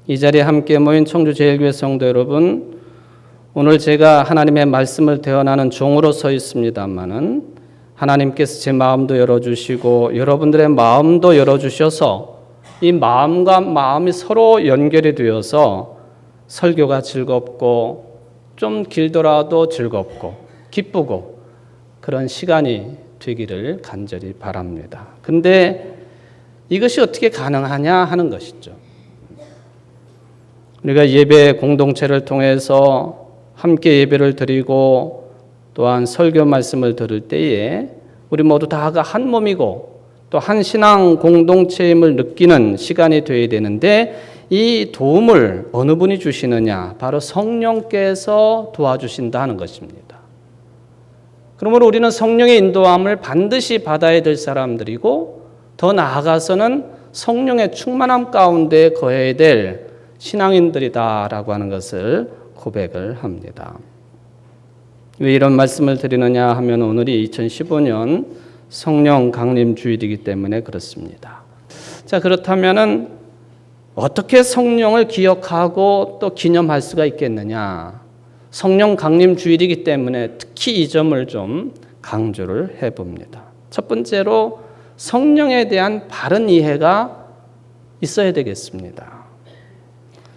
이 자리에 함께 모인 청주제일교회 성도 여러분, 오늘 제가 하나님의 말씀을 대언하는 종으로 서 있습니다마는 하나님께서 제 마음도 열어주시고 여러분들의 마음도 열어주셔서 이 마음과 마음이 서로 연결이 되어서 설교가 즐겁고 좀 길더라도 즐겁고 기쁘고 그런 시간이 되기를 간절히 바랍니다. 근데 이것이 어떻게 가능하냐 하는 것이죠. 우리가 예배 공동체를 통해서 함께 예배를 드리고 또한 설교 말씀을 들을 때에 우리 모두 다가 한 몸이고 또 한 신앙 공동체임을 느끼는 시간이 되어야 되는데 이 도움을 어느 분이 주시느냐? 바로 성령께서 도와주신다는 것입니다. 그러므로 우리는 성령의 인도함을 반드시 받아야 될 사람들이고 더 나아가서는 성령의 충만함 가운데 거해야 될 신앙인들이다라고 하는 것을 고백을 합니다. 왜 이런 말씀을 드리느냐 하면 오늘이 2015년 성령 강림 주일이기 때문에 그렇습니다. 자, 그렇다면은 어떻게 성령을 기억하고 또 기념할 수가 있겠느냐? 성령 강림 주일이기 때문에 특히 이 점을 좀 강조를 해봅니다. 첫 번째로 성령에 대한 바른 이해가 있어야 되겠습니다.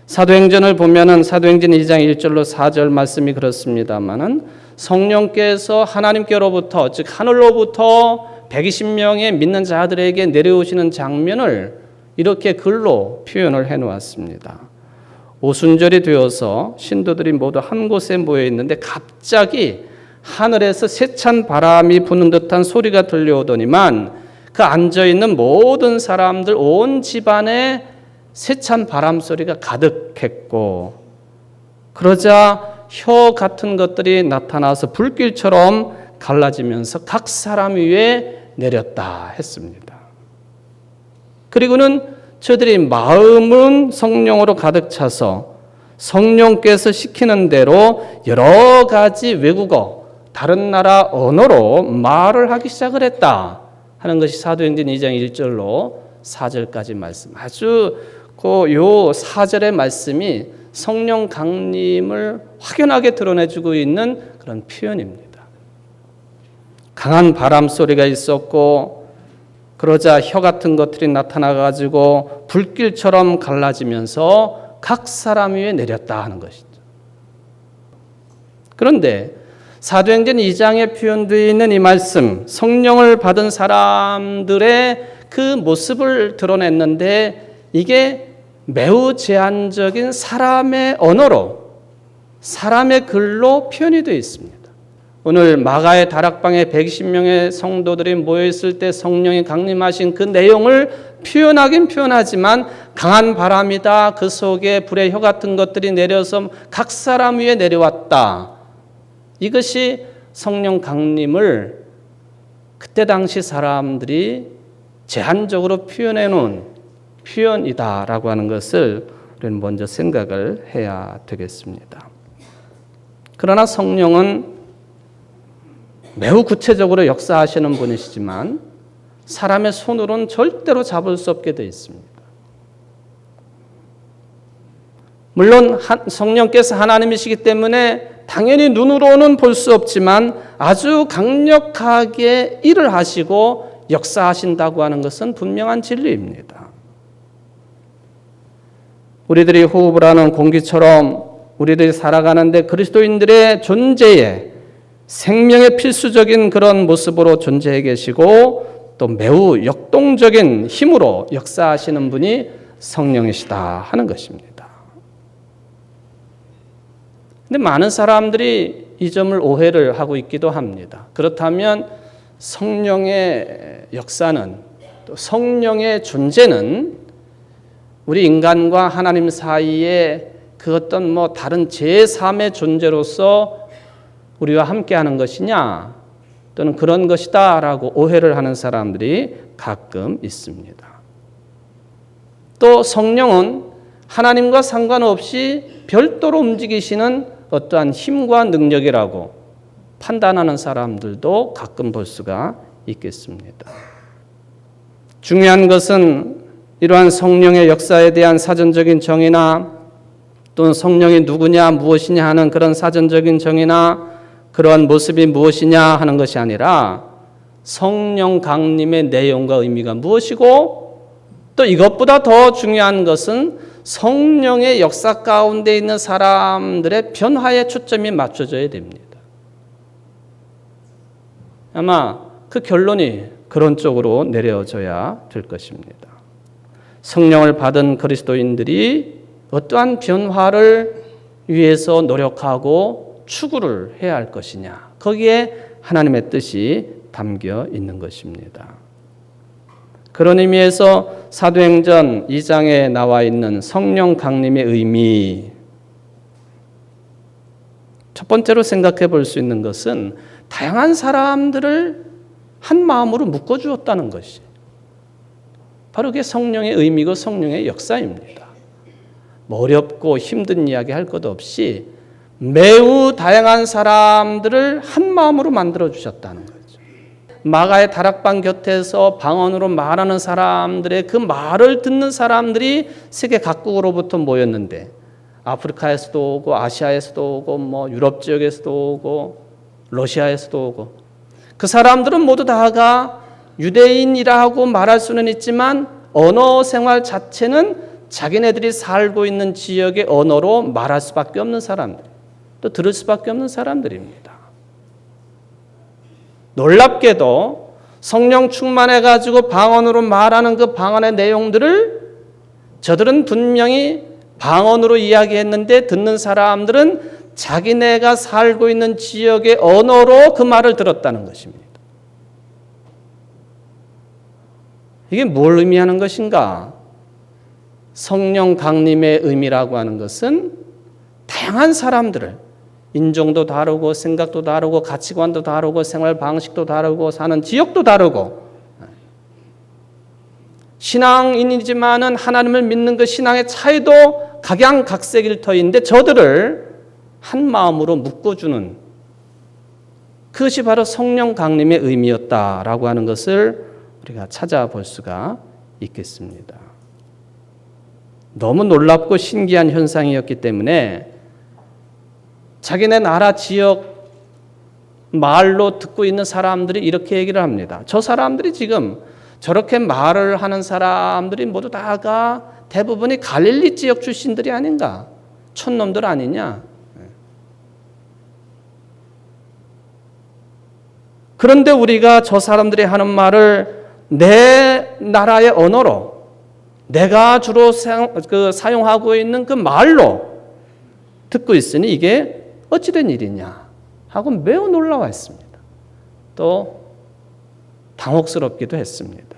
사도행전을 보면은 사도행전 2장 1절로 4절 말씀이 그렇습니다만은 성령께서 하나님께로부터 즉 하늘로부터 120명의 믿는 자들에게 내려오시는 장면을 이렇게 글로 표현을 해 놓았습니다. 오순절이 되어서 신도들이 모두 한 곳에 모여 있는데 갑자기 하늘에서 세찬 바람이 부는 듯한 소리가 들려오더니만 그 앉아 있는 모든 사람들 온 집안에 세찬 바람 소리가 가득했고 그러자 혀 같은 것들이 나타나서 불길처럼 갈라지면서 각 사람 위에 내렸다 했습니다. 그리고는 저들이 마음은 성령으로 가득 차서 성령께서 시키는 대로 여러 가지 외국어, 다른 나라 언어로 말을 하기 시작을 했다 하는 것이 사도행전 2장 1절로 4절까지 말씀. 아주 요 4절의 말씀이 성령 강림을 확연하게 드러내주고 있는 그런 표현입니다. 강한 바람 소리가 있었고 그러자 혀 같은 것들이 나타나가지고 불길처럼 갈라지면서 각 사람 위에 내렸다 하는 것이죠. 그런데 사도행전 2장에 표현되어 있는 이 말씀, 성령을 받은 사람들의 그 모습을 드러냈는데 이게 매우 제한적인 사람의 언어로, 사람의 글로 표현이 되어 있습니다. 오늘 마가의 다락방에 120명의 성도들이 모여있을 때 성령이 강림하신 그 내용을 표현하긴 표현하지만 강한 바람이다. 그 속에 불의 혀 같은 것들이 내려서 각 사람 위에 내려왔다. 이것이 성령 강림을 그때 당시 사람들이 제한적으로 표현해 놓은 표현이다라고 하는 것을 우리는 먼저 생각을 해야 되겠습니다. 그러나 성령은 매우 구체적으로 역사하시는 분이시지만 사람의 손으로는 절대로 잡을 수 없게 되어 있습니다. 물론 성령께서 하나님이시기 때문에 당연히 눈으로는 볼 수 없지만 아주 강력하게 일을 하시고 역사하신다고 하는 것은 분명한 진리입니다. 우리들이 호흡을 하는 공기처럼 우리들이 살아가는데 그리스도인들의 존재에 생명의 필수적인 그런 모습으로 존재해 계시고 또 매우 역동적인 힘으로 역사하시는 분이 성령이시다 하는 것입니다. 근데 많은 사람들이 이 점을 오해를 하고 있기도 합니다. 그렇다면 성령의 역사는 또 성령의 존재는 우리 인간과 하나님 사이에 그 어떤 다른 제3의 존재로서 우리와 함께하는 것이냐 또는 그런 것이다라고 오해를 하는 사람들이 가끔 있습니다. 또 성령은 하나님과 상관없이 별도로 움직이시는 어떠한 힘과 능력이라고 판단하는 사람들도 가끔 볼 수가 있겠습니다. 중요한 것은 이러한 성령의 역사에 대한 사전적인 정의나 또는 성령이 누구냐 무엇이냐 하는 그런 사전적인 정의나 그러한 모습이 무엇이냐 하는 것이 아니라 성령 강림의 내용과 의미가 무엇이고 또 이것보다 더 중요한 것은 성령의 역사 가운데 있는 사람들의 변화에 초점이 맞춰져야 됩니다. 아마 그 결론이 그런 쪽으로 내려져야 될 것입니다. 성령을 받은 그리스도인들이 어떠한 변화를 위해서 노력하고 추구를 해야 할 것이냐. 거기에 하나님의 뜻이 담겨 있는 것입니다. 그런 의미에서 사도행전 2장에 나와 있는 성령 강림의 의미, 첫 번째로 생각해 볼 수 있는 것은 다양한 사람들을 한 마음으로 묶어주었다는 것이 바로 그게 성령의 의미고 성령의 역사입니다. 뭐 어렵고 힘든 이야기 할 것 없이 매우 다양한 사람들을 한 마음으로 만들어 주셨다는 거죠. 마가의 다락방 곁에서 방언으로 말하는 사람들의 그 말을 듣는 사람들이 세계 각국으로부터 모였는데 아프리카에서도 오고 아시아에서도 오고 뭐 유럽 지역에서도 오고 러시아에서도 오고 그 사람들은 모두 다가 유대인이라고 말할 수는 있지만 언어 생활 자체는 자기네들이 살고 있는 지역의 언어로 말할 수밖에 없는 사람들, 또 들을 수밖에 없는 사람들입니다. 놀랍게도 성령 충만해가지고 방언으로 말하는 그 방언의 내용들을 저들은 분명히 방언으로 이야기했는데 듣는 사람들은 자기네가 살고 있는 지역의 언어로 그 말을 들었다는 것입니다. 이게 뭘 의미하는 것인가? 성령 강림의 의미라고 하는 것은 다양한 사람들을 인종도 다르고 생각도 다르고 가치관도 다르고 생활 방식도 다르고 사는 지역도 다르고 신앙인이지만은 하나님을 믿는 그 신앙의 차이도 각양각색일 터인데 저들을 한 마음으로 묶어주는 그것이 바로 성령 강림의 의미였다라고 하는 것을 우리가 찾아볼 수가 있겠습니다. 너무 놀랍고 신기한 현상이었기 때문에 자기네 나라 지역 말로 듣고 있는 사람들이 이렇게 얘기를 합니다. 저 사람들이 지금 저렇게 말을 하는 사람들이 모두 다가 대부분이 갈릴리 지역 출신들이 아닌가? 촌놈들 아니냐? 그런데 우리가 저 사람들이 하는 말을 내 나라의 언어로 내가 주로 사용하고 있는 그 말로 듣고 있으니 이게 어찌된 일이냐 하고 매우 놀라워했습니다. 또 당혹스럽기도 했습니다.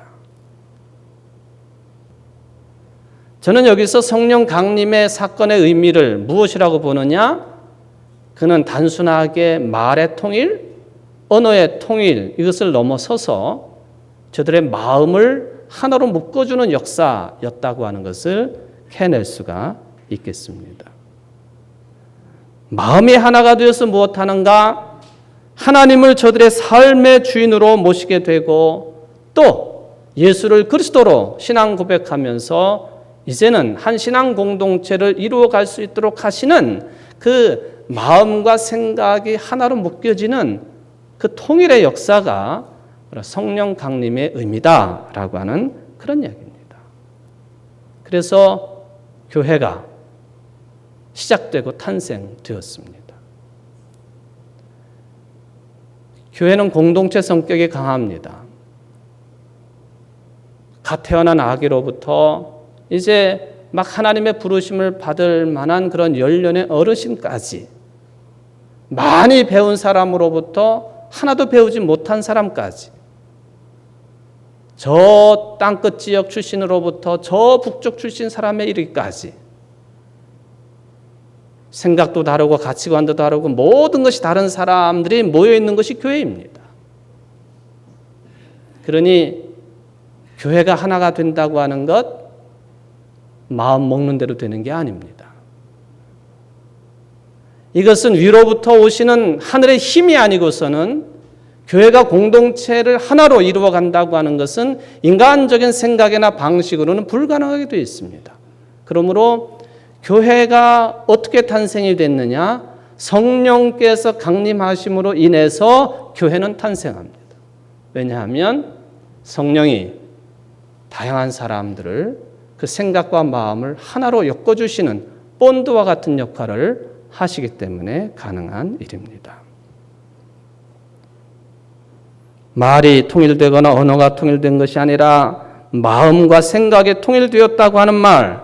저는 여기서 성령 강림의 사건의 의미를 무엇이라고 보느냐? 그는 단순하게 말의 통일, 언어의 통일 이것을 넘어서서 저들의 마음을 하나로 묶어주는 역사였다고 하는 것을 캐낼 수가 있겠습니다. 마음이 하나가 되어서 무엇하는가? 하나님을 저들의 삶의 주인으로 모시게 되고 또 예수를 그리스도로 신앙 고백하면서 이제는 한 신앙 공동체를 이루어갈 수 있도록 하시는 그 마음과 생각이 하나로 묶여지는 그 통일의 역사가 성령 강림의 의미다라고 하는 그런 이야기입니다. 그래서 교회가 시작되고 탄생되었습니다. 교회는 공동체 성격이 강합니다. 갓 태어난 아기로부터 이제 막 하나님의 부르심을 받을 만한 그런 연령의 어르신까지 많이 배운 사람으로부터 하나도 배우지 못한 사람까지 저 땅끝 지역 출신으로부터 저 북쪽 출신 사람에 이르기까지 생각도 다르고 가치관도 다르고 모든 것이 다른 사람들이 모여있는 것이 교회입니다. 그러니 교회가 하나가 된다고 하는 것 마음 먹는 대로 되는 게 아닙니다. 이것은 위로부터 오시는 하늘의 힘이 아니고서는 교회가 공동체를 하나로 이루어 간다고 하는 것은 인간적인 생각이나 방식으로는 불가능하게 되어 있습니다. 그러므로 교회가 어떻게 탄생이 됐느냐? 성령께서 강림하심으로 인해서 교회는 탄생합니다. 왜냐하면 성령이 다양한 사람들을 그 생각과 마음을 하나로 엮어주시는 본드와 같은 역할을 하시기 때문에 가능한 일입니다. 말이 통일되거나 언어가 통일된 것이 아니라 마음과 생각이 통일되었다고 하는 말,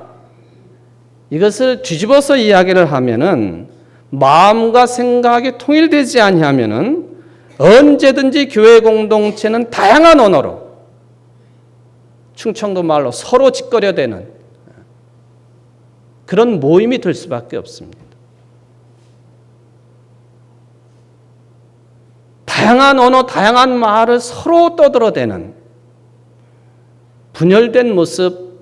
이것을 뒤집어서 이야기를 하면은 마음과 생각이 통일되지 아니하면은 언제든지 교회 공동체는 다양한 언어로, 충청도 말로 서로 짓거려대는 그런 모임이 될 수밖에 없습니다. 다양한 언어, 다양한 말을 서로 떠들어대는 분열된 모습,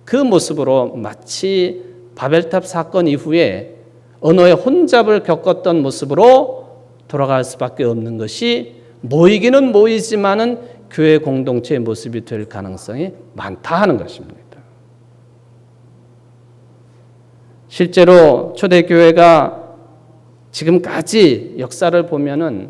그 모습으로 마치 바벨탑 사건 이후에 언어의 혼잡을 겪었던 모습으로 돌아갈 수밖에 없는 것이 모이기는 모이지만은 교회 공동체의 모습이 될 가능성이 많다 하는 것입니다. 실제로 초대교회가 지금까지 역사를 보면은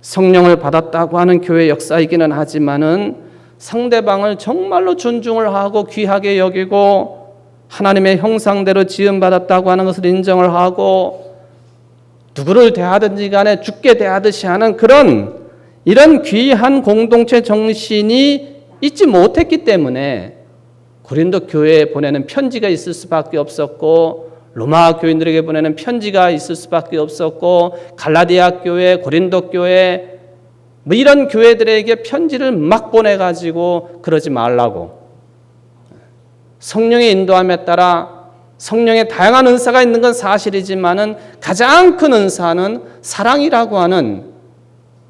성령을 받았다고 하는 교회 역사이기는 하지만은 상대방을 정말로 존중을 하고 귀하게 여기고 하나님의 형상대로 지음받았다고 하는 것을 인정을 하고 누구를 대하든지 간에 죽게 대하듯이 하는 이런 귀한 공동체 정신이 있지 못했기 때문에 고린도 교회에 보내는 편지가 있을 수밖에 없었고 로마 교인들에게 보내는 편지가 있을 수밖에 없었고 갈라디아 교회, 고린도 교회 이런 교회들에게 편지를 막 보내가지고 그러지 말라고, 성령의 인도함에 따라 성령의 다양한 은사가 있는 건 사실이지만은 가장 큰 은사는 사랑이라고 하는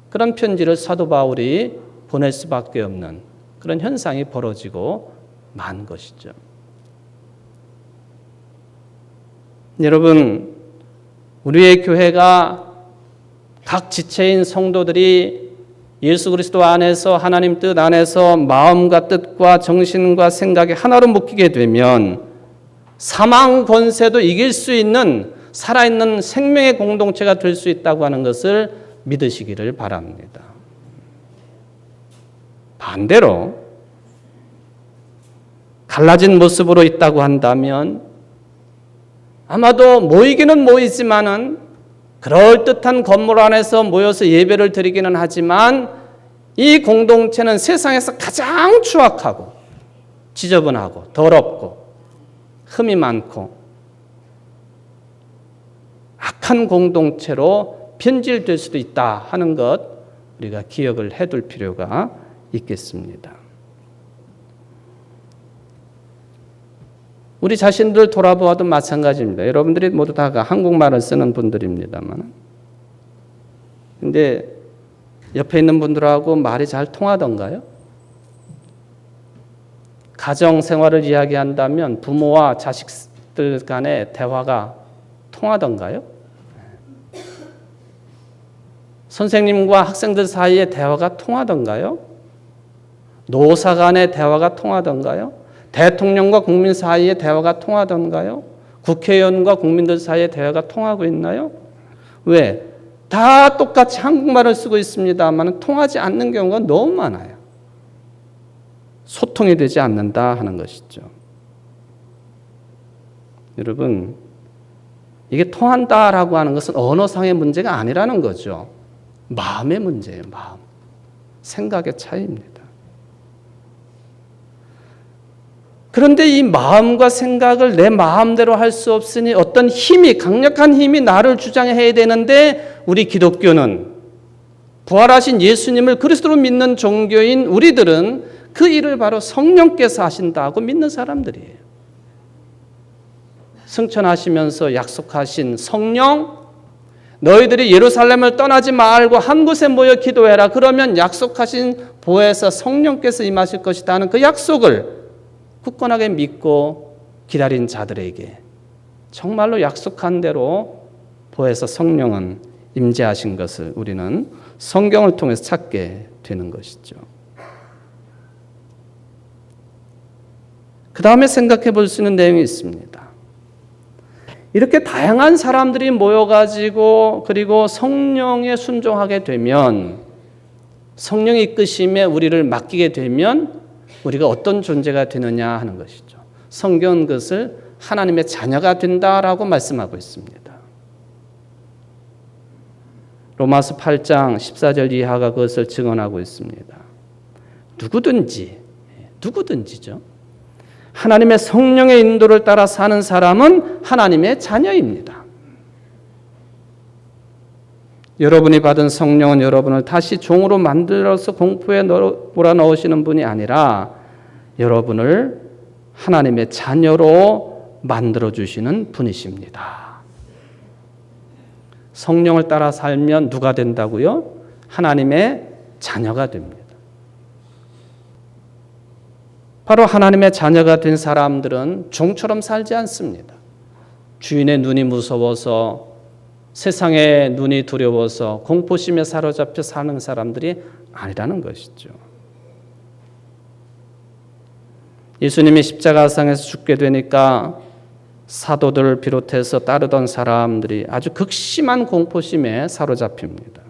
그런 편지를 사도 바울이 보낼 수밖에 없는 그런 현상이 벌어지고 만 것이죠. 여러분, 우리의 교회가 각 지체인 성도들이 예수 그리스도 안에서 하나님 뜻 안에서 마음과 뜻과 정신과 생각이 하나로 묶이게 되면 사망 권세도 이길 수 있는 살아있는 생명의 공동체가 될 수 있다고 하는 것을 믿으시기를 바랍니다. 반대로 갈라진 모습으로 있다고 한다면 아마도 모이기는 모이지만은 그럴듯한 건물 안에서 모여서 예배를 드리기는 하지만 이 공동체는 세상에서 가장 추악하고 지저분하고 더럽고 흠이 많고 악한 공동체로 변질될 수도 있다 하는 것 우리가 기억을 해둘 필요가 있겠습니다. 우리 자신들 돌아보아도 마찬가지입니다. 여러분들이 모두 다 한국말을 쓰는 분들입니다만, 근데 옆에 있는 분들하고 말이 잘 통하던가요? 가정 생활을 이야기한다면 부모와 자식들 간의 대화가 통하던가요? 선생님과 학생들 사이의 대화가 통하던가요? 노사 간의 대화가 통하던가요? 대통령과 국민 사이의 대화가 통하던가요? 국회의원과 국민들 사이의 대화가 통하고 있나요? 왜? 다 똑같이 한국말을 쓰고 있습니다만 통하지 않는 경우가 너무 많아요. 소통이 되지 않는다 하는 것이죠. 여러분, 이게 통한다라고 하는 것은 언어상의 문제가 아니라는 거죠. 마음의 문제예요. 마음. 생각의 차이입니다. 그런데 이 마음과 생각을 내 마음대로 할 수 없으니 어떤 힘이, 강력한 힘이 나를 주장해야 되는데 우리 기독교는 부활하신 예수님을 그리스도로 믿는 종교인 우리들은 그 일을 바로 성령께서 하신다고 믿는 사람들이에요. 승천하시면서 약속하신 성령, 너희들이 예루살렘을 떠나지 말고 한 곳에 모여 기도해라. 그러면 약속하신 보혜사 성령께서 임하실 것이다 하는 그 약속을 굳건하게 믿고 기다린 자들에게 정말로 약속한 대로 보혜사 성령은 임재하신 것을 우리는 성경을 통해서 찾게 되는 것이죠. 그 다음에 생각해 볼 수 있는 내용이 있습니다. 이렇게 다양한 사람들이 모여가지고 그리고 성령에 순종하게 되면, 성령의 이끄심에 우리를 맡기게 되면 우리가 어떤 존재가 되느냐 하는 것이죠. 성경은 그것을 하나님의 자녀가 된다라고 말씀하고 있습니다. 로마서 8장 14절 이하가 그것을 증언하고 있습니다. 누구든지죠. 하나님의 성령의 인도를 따라 사는 사람은 하나님의 자녀입니다. 여러분이 받은 성령은 여러분을 다시 종으로 만들어서 공포에 몰아넣으시는 분이 아니라 여러분을 하나님의 자녀로 만들어주시는 분이십니다. 성령을 따라 살면 누가 된다고요? 하나님의 자녀가 됩니다. 바로 하나님의 자녀가 된 사람들은 종처럼 살지 않습니다. 주인의 눈이 무서워서, 세상의 눈이 두려워서 공포심에 사로잡혀 사는 사람들이 아니라는 것이죠. 예수님이 십자가상에서 죽게 되니까 사도들을 비롯해서 따르던 사람들이 아주 극심한 공포심에 사로잡힙니다.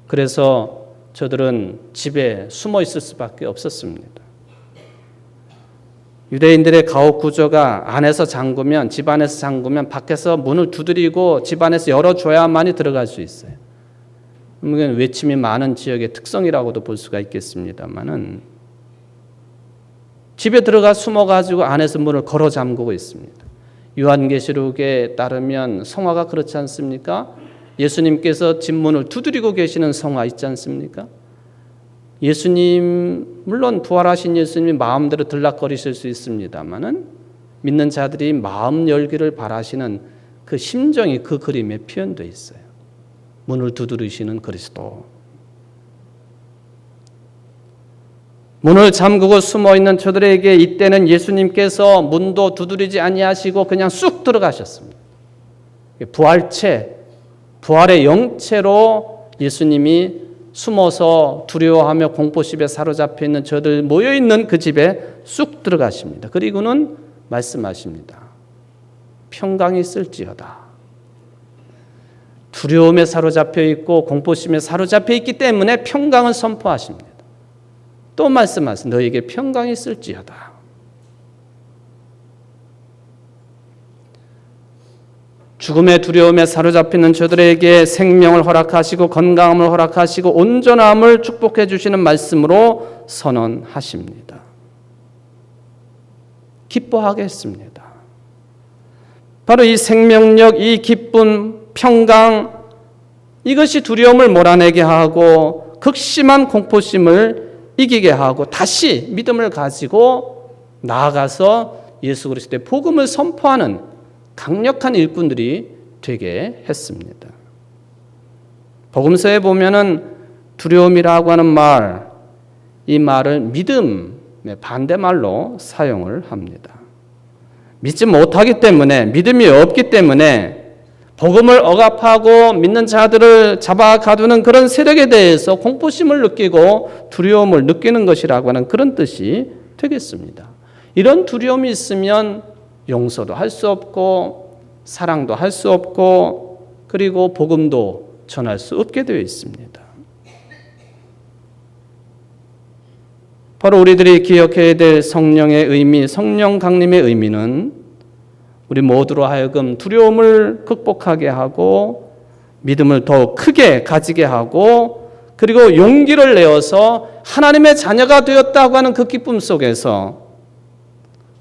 그래서 저들은 집에 숨어 있을 수밖에 없었습니다. 유대인들의 가옥 구조가 안에서 잠그면, 집 안에서 잠그면 밖에서 문을 두드리고 집 안에서 열어줘야만이 들어갈 수 있어요. 이건 외침이 많은 지역의 특성이라고도 볼 수가 있겠습니다만은, 집에 들어가 숨어가지고 안에서 문을 걸어 잠그고 있습니다. 요한계시록에 따르면 성화가 그렇지 않습니까? 예수님께서 집 문을 두드리고 계시는 성화 있지 않습니까? 예수님, 물론 부활하신 예수님이 마음대로 들락거리실 수 있습니다만은 믿는 자들이 마음 열기를 바라시는 그 심정이 그 그림에 표현되어 있어요. 문을 두드리시는 그리스도. 문을 잠그고 숨어있는 저들에게 이때는 예수님께서 문도 두드리지 아니하시고 그냥 쑥 들어가셨습니다. 부활의 영체로 예수님이 숨어서 두려워하며 공포심에 사로잡혀 있는 저들 모여있는 그 집에 쑥 들어가십니다. 그리고는 말씀하십니다. 평강이 있을지어다. 두려움에 사로잡혀 있고 공포심에 사로잡혀 있기 때문에 평강을 선포하십니다. 또 말씀하십니다. 너에게 평강이 있을지어다. 죽음의 두려움에 사로잡히는 저들에게 생명을 허락하시고 건강함을 허락하시고 온전함을 축복해 주시는 말씀으로 선언하십니다. 기뻐하게 했습니다. 바로 이 생명력, 이 기쁨, 평강, 이것이 두려움을 몰아내게 하고 극심한 공포심을 이기게 하고 다시 믿음을 가지고 나아가서 예수 그리스도의 복음을 선포하는 강력한 일꾼들이 되게 했습니다. 복음서에 보면은 두려움이라고 하는 말, 이 말을 믿음의 반대말로 사용을 합니다. 믿지 못하기 때문에, 믿음이 없기 때문에 복음을 억압하고 믿는 자들을 잡아 가두는 그런 세력에 대해서 공포심을 느끼고 두려움을 느끼는 것이라고 하는 그런 뜻이 되겠습니다. 이런 두려움이 있으면 용서도 할 수 없고 사랑도 할 수 없고 그리고 복음도 전할 수 없게 되어 있습니다. 바로 우리들이 기억해야 될 성령의 의미, 성령 강림의 의미는 우리 모두로 하여금 두려움을 극복하게 하고 믿음을 더욱 크게 가지게 하고 그리고 용기를 내어서 하나님의 자녀가 되었다고 하는 그 기쁨 속에서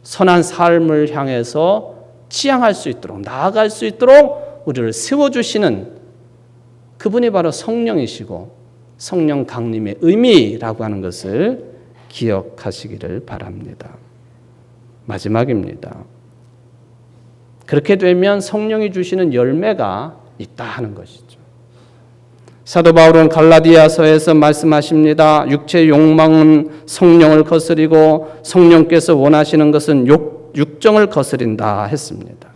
선한 삶을 향해서 지향할 수 있도록 나아갈 수 있도록 우리를 세워주시는 그분이 바로 성령이시고 성령 강림의 의미라고 하는 것을 기억하시기를 바랍니다. 마지막입니다. 그렇게 되면 성령이 주시는 열매가 있다 하는 것이죠. 사도 바울은 갈라디아서에서 말씀하십니다. 육체의 욕망은 성령을 거스리고 성령께서 원하시는 것은 육정을 거스린다 했습니다.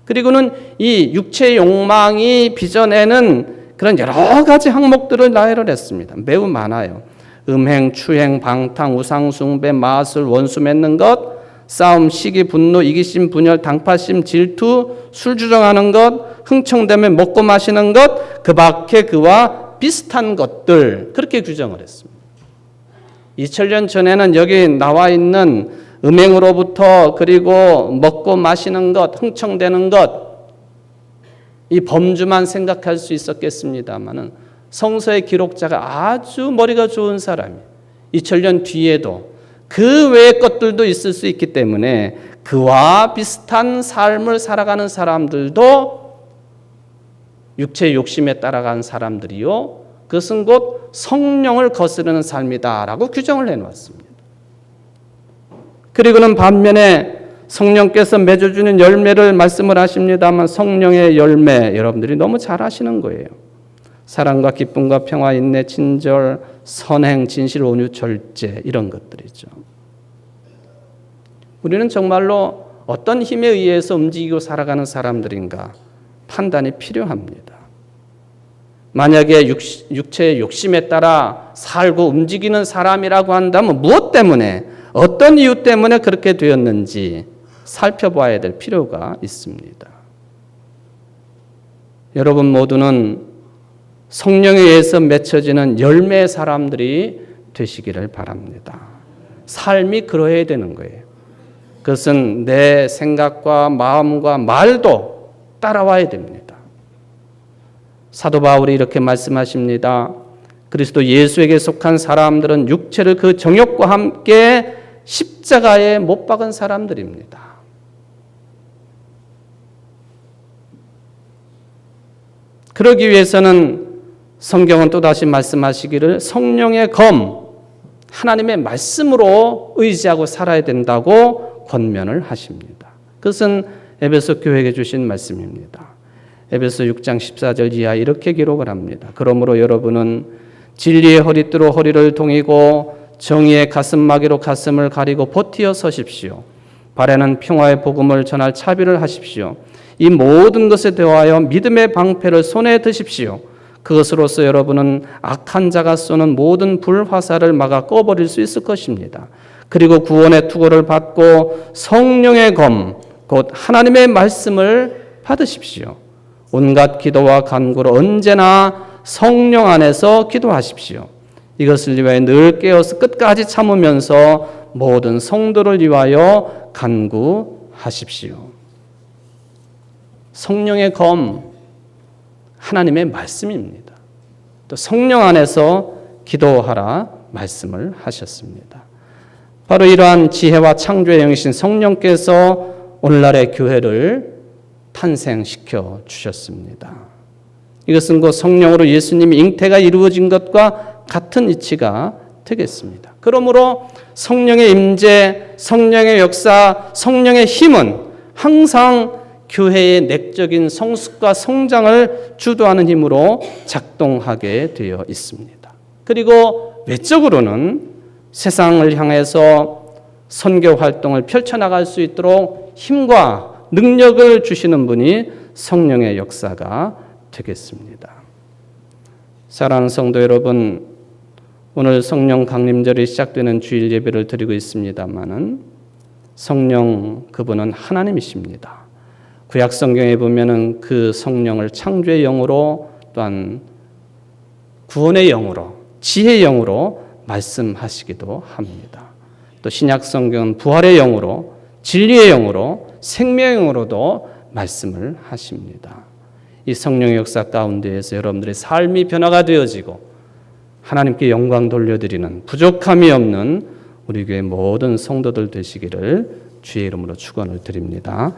그리고는 이 육체의 욕망이 빚어내는 그런 여러 가지 항목들을 나열을 했습니다. 매우 많아요. 음행, 추행, 방탕, 우상숭배, 마술, 원수 맺는 것, 싸움, 시기, 분노, 이기심, 분열, 당파심, 질투, 술 주정하는 것, 흥청되면 먹고 마시는 것, 그 밖에 그와 비슷한 것들, 그렇게 규정을 했습니다. 2000년 전에는 여기 나와 있는 음행으로부터 그리고 먹고 마시는 것, 흥청되는 것, 이 범주만 생각할 수 있었겠습니다마는 성서의 기록자가 아주 머리가 좋은 사람이에요. 2000년 뒤에도 그 외의 것들도 있을 수 있기 때문에 그와 비슷한 삶을 살아가는 사람들도 육체의 욕심에 따라가는 사람들이요, 그것은 곧 성령을 거스르는 삶이다라고 규정을 해놓았습니다. 그리고는 반면에 성령께서 맺어주는 열매를 말씀을 하십니다만 성령의 열매 여러분들이 너무 잘 아시는 거예요. 사랑과 기쁨과 평화, 인내, 친절, 선행, 진실, 온유, 절제, 이런 것들이죠. 우리는 정말로 어떤 힘에 의해서 움직이고 살아가는 사람들인가 판단이 필요합니다. 만약에 육체의 욕심에 따라 살고 움직이는 사람이라고 한다면 무엇 때문에, 어떤 이유 때문에 그렇게 되었는지 살펴봐야 될 필요가 있습니다. 여러분 모두는 성령에 의해서 맺혀지는 열매의 사람들이 되시기를 바랍니다. 삶이 그러해야 되는 거예요. 그것은 내 생각과 마음과 말도 따라와야 됩니다. 사도 바울이 이렇게 말씀하십니다. 그리스도 예수에게 속한 사람들은 육체를 그 정욕과 함께 십자가에 못 박은 사람들입니다. 그러기 위해서는 성경은 또다시 말씀하시기를 성령의 검, 하나님의 말씀으로 의지하고 살아야 된다고 권면을 하십니다. 그것은 에베소 교회에게 주신 말씀입니다. 에베소 6장 14절 이하 이렇게 기록을 합니다. 그러므로 여러분은 진리의 허리띠로 허리를 동이고 정의의 가슴마개로 가슴을 가리고 버티어 서십시오. 발에는 평화의 복음을 전할 차비를 하십시오. 이 모든 것에 대하여 믿음의 방패를 손에 드십시오. 그것으로서 여러분은 악한 자가 쏘는 모든 불화살을 막아 꺼버릴 수 있을 것입니다. 그리고 구원의 투구를 받고 성령의 검, 곧 하나님의 말씀을 받으십시오. 온갖 기도와 간구로 언제나 성령 안에서 기도하십시오. 이것을 위하여 늘 깨어서 끝까지 참으면서 모든 성도를 위하여 간구하십시오. 성령의 검, 하나님의 말씀입니다. 또 성령 안에서 기도하라 말씀을 하셨습니다. 바로 이러한 지혜와 창조의 영이신 성령께서 오늘날의 교회를 탄생시켜 주셨습니다. 이것은 곧 성령으로 예수님의 잉태가 이루어진 것과 같은 이치가 되겠습니다. 그러므로 성령의 임재, 성령의 역사, 성령의 힘은 항상 교회의 내적인 성숙과 성장을 주도하는 힘으로 작동하게 되어 있습니다. 그리고 외적으로는 세상을 향해서 선교 활동을 펼쳐나갈 수 있도록 힘과 능력을 주시는 분이 성령의 역사가 되겠습니다. 사랑하는 성도 여러분, 오늘 성령 강림절이 시작되는 주일 예배를 드리고 있습니다마는 성령 그분은 하나님이십니다. 구약 성경에 보면은 그 성령을 창조의 영으로 또한 구원의 영으로 지혜의 영으로 말씀하시기도 합니다. 또 신약 성경은 부활의 영으로 진리의 영으로 생명의 영으로도 말씀을 하십니다. 이 성령의 역사 가운데에서 여러분들의 삶이 변화가 되어지고 하나님께 영광 돌려드리는 부족함이 없는 우리 교회 모든 성도들 되시기를 주의 이름으로 축원을 드립니다.